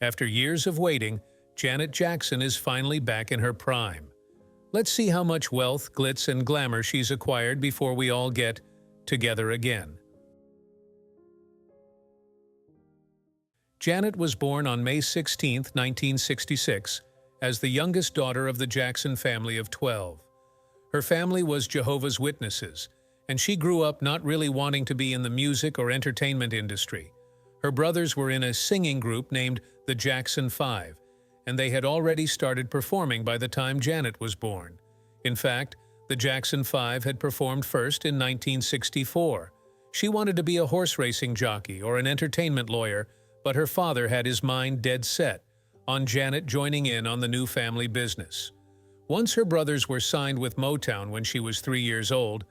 After years of waiting, Janet Jackson is finally back in her prime. Let's see how much wealth, glitz, and glamour she's acquired before we all get together again. Janet was born on May 16, 1966, as the youngest daughter of the Jackson family of 12. Her family was Jehovah's Witnesses, and she grew up not really wanting to be in the music or entertainment industry. Her brothers were in a singing group named the Jackson 5, and they had already started performing by the time Janet was born. In fact, the Jackson 5 had performed first in 1964. She wanted to be a horse racing jockey or an entertainment lawyer, but her father had his mind dead set on Janet joining in on the new family business. Once her brothers were signed with Motown when she was 3 years old,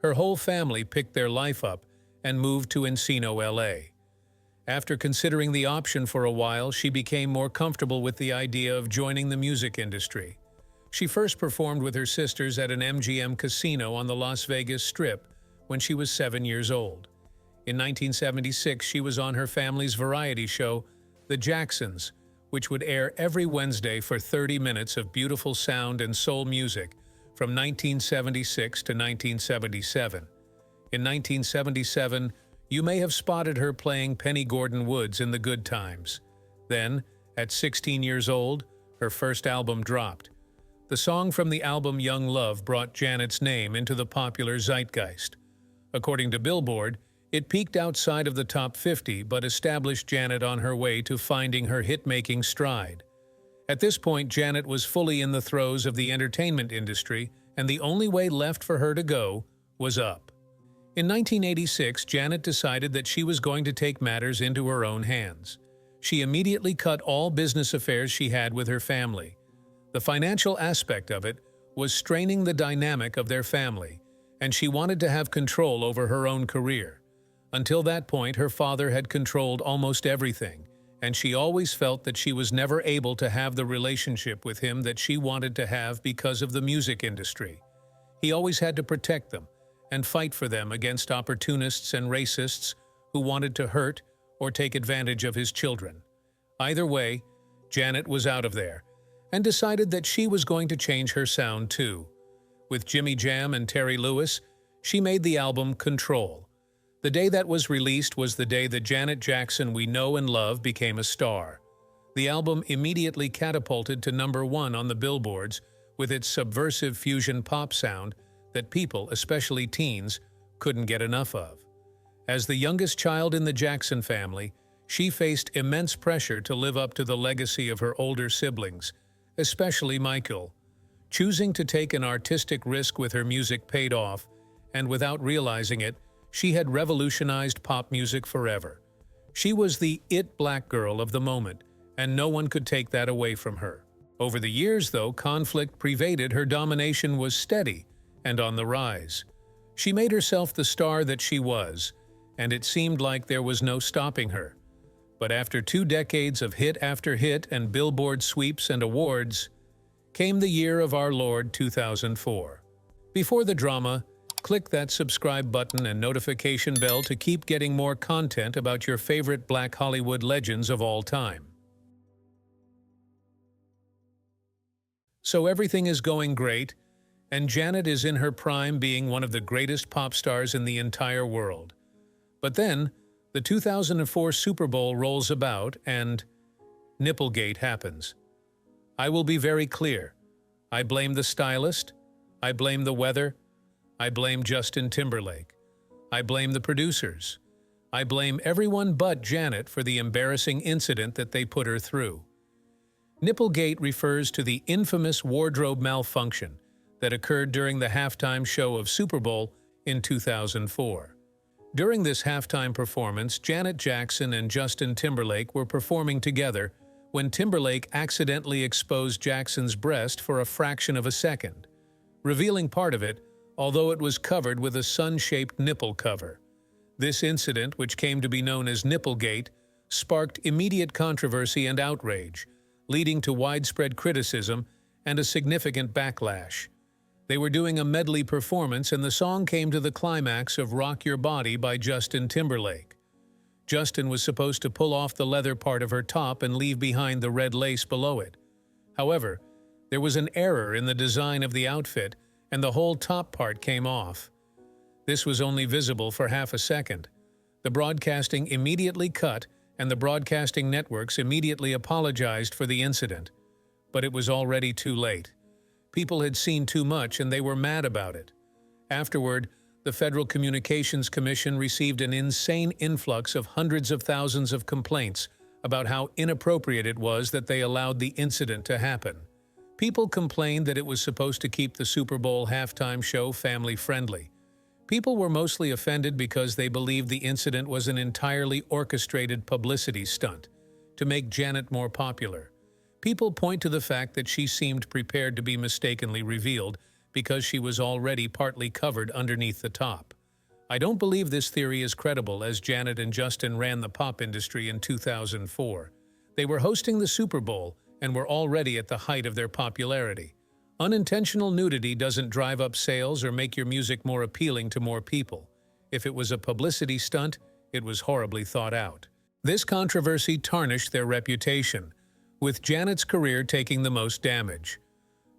her whole family picked their life up and moved to Encino, LA. After considering the option for a while, she became more comfortable with the idea of joining the music industry. She first performed with her sisters at an MGM casino on the Las Vegas Strip when she was 7 years old. In 1976, she was on her family's variety show, The Jacksons, which would air every Wednesday for 30 minutes of beautiful sound and soul music from 1976 to 1977. In 1977, you may have spotted her playing Penny Gordon Woods in The Good Times. Then, at 16 years old, her first album dropped. The song from the album Young Love brought Janet's name into the popular zeitgeist. According to Billboard, it peaked outside of the top 50 but established Janet on her way to finding her hit-making stride. At this point, Janet was fully in the throes of the entertainment industry, and the only way left for her to go was up. In 1986, Janet decided that she was going to take matters into her own hands. She immediately cut all business affairs she had with her family. The financial aspect of it was straining the dynamic of their family, and she wanted to have control over her own career. Until that point, her father had controlled almost everything, and she always felt that she was never able to have the relationship with him that she wanted to have because of the music industry. He always had to protect them and fight for them against opportunists and racists who wanted to hurt or take advantage of his children. Either way, Janet was out of there and decided that she was going to change her sound too. With Jimmy Jam and Terry Lewis, she made the album Control. The day that was released was the day that Janet Jackson we know and love became a star. The album immediately catapulted to #1 on the billboards with its subversive fusion pop sound that people, especially teens, couldn't get enough of. As the youngest child in the Jackson family, she faced immense pressure to live up to the legacy of her older siblings, especially Michael. Choosing to take an artistic risk with her music paid off, and without realizing it, she had revolutionized pop music forever. She was the it black girl of the moment, and no one could take that away from her. Over the years, though conflict pervaded, her domination was steady and on the rise. She made herself the star that she was, and it seemed like there was no stopping her. But after 2 decades of hit after hit and Billboard sweeps and awards, came the year of our Lord 2004. Before the drama, click that subscribe button and notification bell to keep getting more content about your favorite Black Hollywood legends of all time. So everything is going great, and Janet is in her prime being one of the greatest pop stars in the entire world. But then, the 2004 Super Bowl rolls about and NippleGate happens. I will be very clear. I blame the stylist. I blame the weather. I blame Justin Timberlake. I blame the producers. I blame everyone but Janet for the embarrassing incident that they put her through. NippleGate refers to the infamous wardrobe malfunction that occurred during the halftime show of Super Bowl in 2004. During this halftime performance, Janet Jackson and Justin Timberlake were performing together when Timberlake accidentally exposed Jackson's breast for a fraction of a second, revealing part of it, although it was covered with a sun-shaped nipple cover. This incident, which came to be known as NippleGate, sparked immediate controversy and outrage, leading to widespread criticism and a significant backlash. They were doing a medley performance and the song came to the climax of Rock Your Body by Justin Timberlake. Justin was supposed to pull off the leather part of her top and leave behind the red lace below it. However, there was an error in the design of the outfit, and the whole top part came off. This was only visible for half a second. The broadcasting immediately cut, and the broadcasting networks immediately apologized for the incident. But it was already too late. People had seen too much, and they were mad about it. Afterward, the Federal Communications Commission received an insane influx of hundreds of thousands of complaints about how inappropriate it was that they allowed the incident to happen. People complained that it was supposed to keep the Super Bowl halftime show family-friendly. People were mostly offended because they believed the incident was an entirely orchestrated publicity stunt to make Janet more popular. People point to the fact that she seemed prepared to be mistakenly revealed because she was already partly covered underneath the top. I don't believe this theory is credible, as Janet and Justin ran the pop industry in 2004. They were hosting the Super Bowl and were already at the height of their popularity. Unintentional nudity doesn't drive up sales or make your music more appealing to more people. If it was a publicity stunt, it was horribly thought out. This controversy tarnished their reputation, with Janet's career taking the most damage.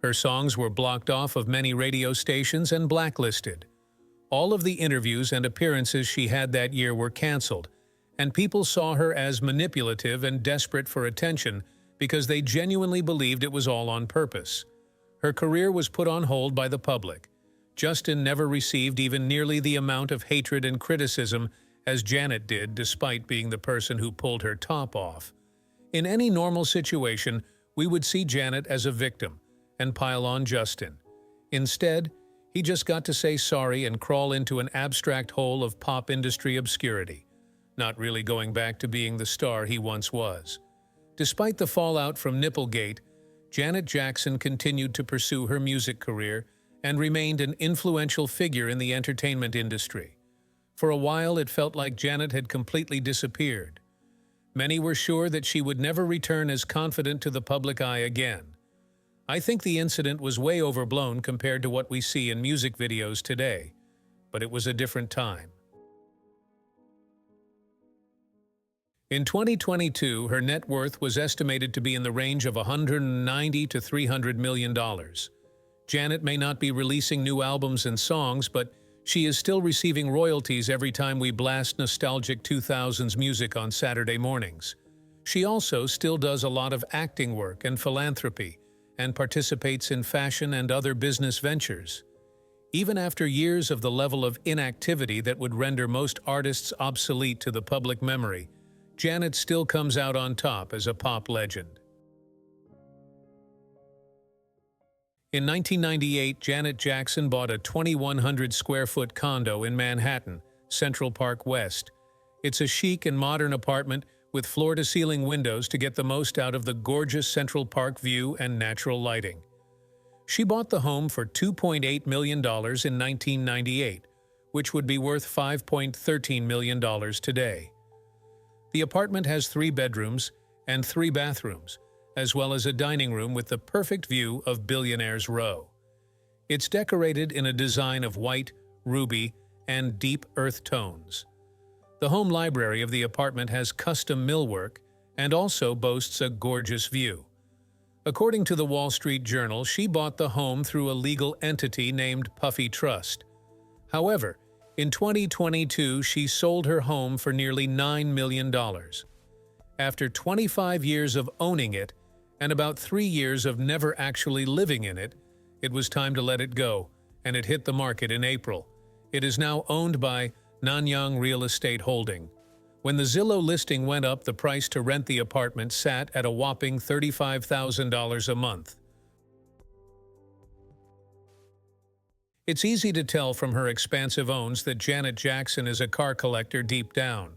Her songs were blocked off of many radio stations and blacklisted. All of the interviews and appearances she had that year were canceled, and people saw her as manipulative and desperate for attention because they genuinely believed it was all on purpose. Her career was put on hold by the public. Justin never received even nearly the amount of hatred and criticism as Janet did, despite being the person who pulled her top off. In any normal situation, we would see Janet as a victim and pile on Justin. Instead, he just got to say sorry and crawl into an abstract hole of pop industry obscurity, not really going back to being the star he once was. Despite the fallout from NippleGate, Janet Jackson continued to pursue her music career and remained an influential figure in the entertainment industry. For a while, it felt like Janet had completely disappeared. Many were sure that she would never return as confident to the public eye again. I think the incident was way overblown compared to what we see in music videos today, but it was a different time. In 2022, her net worth was estimated to be in the range of $190 to $300 million. Janet may not be releasing new albums and songs, but she is still receiving royalties every time we blast nostalgic 2000s music on Saturday mornings. She also still does a lot of acting work and philanthropy, and participates in fashion and other business ventures. Even after years of the level of inactivity that would render most artists obsolete to the public memory, Janet still comes out on top as a pop legend. In 1998, Janet Jackson bought a 2,100-square-foot condo in Manhattan, Central Park West. It's a chic and modern apartment with floor-to-ceiling windows to get the most out of the gorgeous Central Park view and natural lighting. She bought the home for $2.8 million in 1998, which would be worth $5.13 million today. The apartment has 3 bedrooms and 3 bathrooms, as well as a dining room with the perfect view of Billionaire's Row. It's decorated in a design of white, ruby, and deep earth tones. The home library of the apartment has custom millwork and also boasts a gorgeous view. According to the Wall Street Journal, she bought the home through a legal entity named Puffy Trust. However, in 2022, she sold her home for nearly $9 million. After 25 years of owning it and about 3 years of never actually living in it, it was time to let it go, and it hit the market in April. It is now owned by Nanyang Real Estate Holding. When the Zillow listing went up, the price to rent the apartment sat at a whopping $35,000 a month. It's easy to tell from her expansive owns that Janet Jackson is a car collector deep down.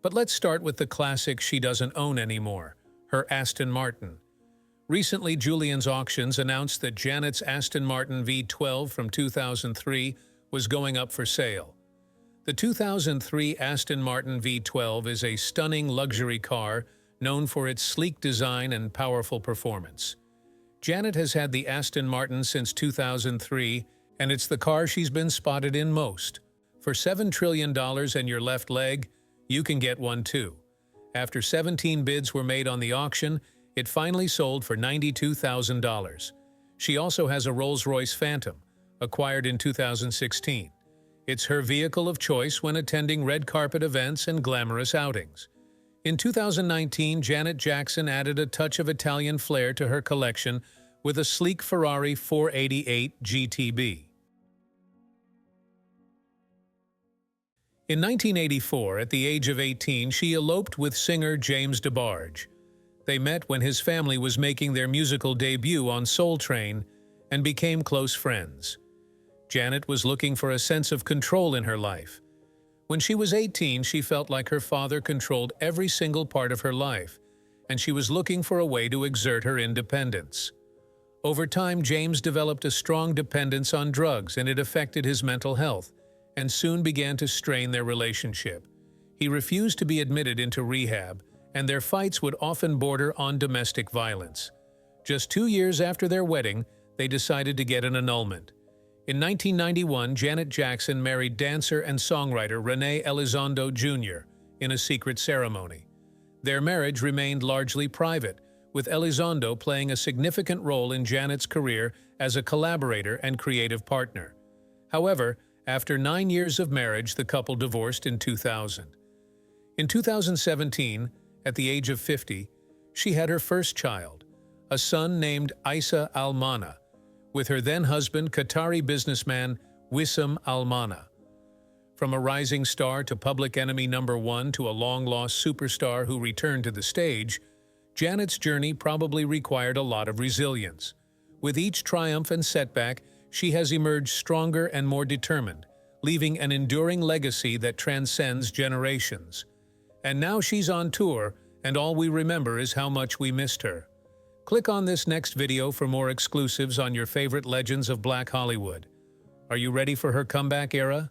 But let's start with the classic she doesn't own anymore, her Aston Martin. Recently, Julian's Auctions announced that Janet's Aston Martin V12 from 2003 was going up for sale. The 2003 Aston Martin V12 is a stunning luxury car known for its sleek design and powerful performance. Janet has had the Aston Martin since 2003, and it's the car she's been spotted in most. For $7 trillion and your left leg, You can get one too. After 17 bids were made on the auction, it finally sold for $92,000. She also has a Rolls-Royce Phantom, acquired in 2016. It's her vehicle of choice when attending red carpet events and glamorous outings. In 2019, Janet Jackson added a touch of Italian flair to her collection with a sleek Ferrari 488 GTB. In 1984, at the age of 18, she eloped with singer James DeBarge. They met when his family was making their musical debut on Soul Train and became close friends. Janet was looking for a sense of control in her life. When she was 18, she felt like her father controlled every single part of her life, and she was looking for a way to exert her independence. Over time, James developed a strong dependence on drugs, and it affected his mental health, and soon began to strain their relationship. He refused to be admitted into rehab, and their fights would often border on domestic violence. Just 2 years after their wedding, they decided to get an annulment. In 1991, Janet Jackson married dancer and songwriter Rene Elizondo Jr. in a secret ceremony. Their marriage remained largely private, with Elizondo playing a significant role in Janet's career as a collaborator and creative partner. However, after 9 years of marriage, the couple divorced in 2000. In 2017, at the age of 50, she had her first child, a son named Isa Almana, with her then-husband, Qatari businessman Wissam Almana. From a rising star to public enemy #1 to a long-lost superstar who returned to the stage, Janet's journey probably required a lot of resilience. With each triumph and setback, she has emerged stronger and more determined, leaving an enduring legacy that transcends generations. And now she's on tour, and all we remember is how much we missed her. Click on this next video for more exclusives on your favorite legends of Black Hollywood. Are you ready for her comeback era?